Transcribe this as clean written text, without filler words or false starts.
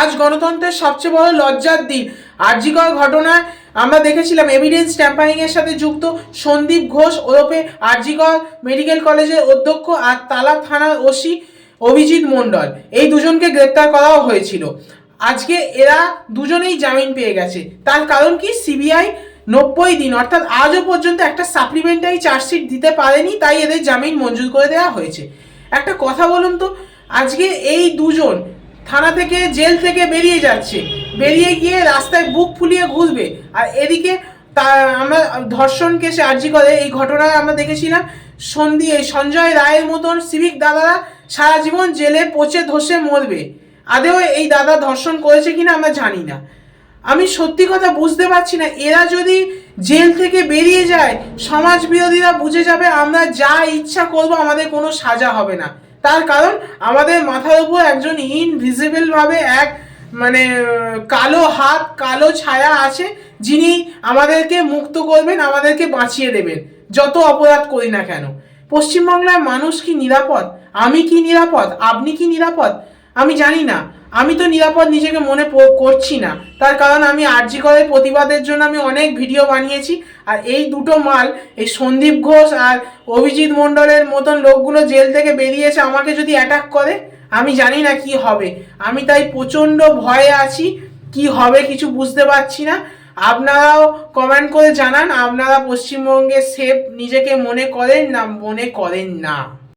আজ গণতন্ত্রের সবচেয়ে বড় লজ্জার দিন। আরজি কর ঘটনায় আমরা দেখেছিলাম এভিডেন্স ট্যাম্পারিং এর সাথে যুক্ত সন্দীপ ঘোষ ওরফে আরজি কর মেডিকেল কলেজের অধ্যক্ষ আর তালা থানার ওসি অভিজিৎ মণ্ডল, এই দুজনকে গ্রেপ্তার করাও হয়েছিল। আজকে এরা দুজনেই জামিন পেয়ে গেছে। তার কারণ কি, সিবিআই 90 দিন অর্থাৎ আজও পর্যন্ত একটা সাপ্লিমেন্টারি চার্জশিট দিতে পারেনি, তাই এদের জামিন মঞ্জুর করে দেওয়া হয়েছে। একটা কথা বলুন তো, আজকে এই দুজন থানা থেকে জেল থেকে বেরিয়ে যাচ্ছে, বেরিয়ে গিয়ে রাস্তায় বুক ফুলিয়ে ঘুরবে, আর এদিকে আমরা ধর্ষণ কেসে আরজি করে এই ঘটনায় আমরা দেখেছিলাম সঞ্জয় রায়ের মতন সিভিক দাদারা সারা জীবন জেলে পচে ধসে মরবে। আদেও এই দাদা ধর্ষণ করেছে কিনা আমরা জানি না। আমি সত্যি কথা বুঝতে পারছি না, এরা যদি জেল থেকে বেরিয়ে যায় সমাজ বিরোধীরা বুঝে যাবে আমরা যা ইচ্ছা করব, আমাদের কোনো সাজা হবে না। তার কারণ আমাদের মাথার উপর একজন ইনভিজিবল ভাবে এক কালো হাত, কালো ছায়া আছে, যিনি আমাদেরকে মুক্ত করবেন, আমাদেরকে বাঁচিয়ে দেবেন যত অপরাধ করি না কেন। পশ্চিমবাংলার মানুষ কি নিরাপদ? আমি কি নিরাপদ? আপনি কি নিরাপদ? আমি জানি না। আমি তো নিরাপদ নিজেকে মনে করছি না। তার কারণ আমি আরজি করের প্রতিবাদের জন্য আমি অনেক ভিডিও বানিয়েছি, আর এই দুটো মাল, এই সন্দীপ ঘোষ আর অভিজিৎ মণ্ডলের মতন লোকগুলো জেল থেকে বেরিয়েছে, আমাকে যদি অ্যাটাক করে আমি জানি না কি হবে। আমি তাই প্রচণ্ড ভয়ে আছি, কি হবে কিছু বুঝতে পারছি না। আপনারাও কমেন্ট করে জানান, আপনারা পশ্চিমবঙ্গে সেফ নিজেকে মনে করেন না?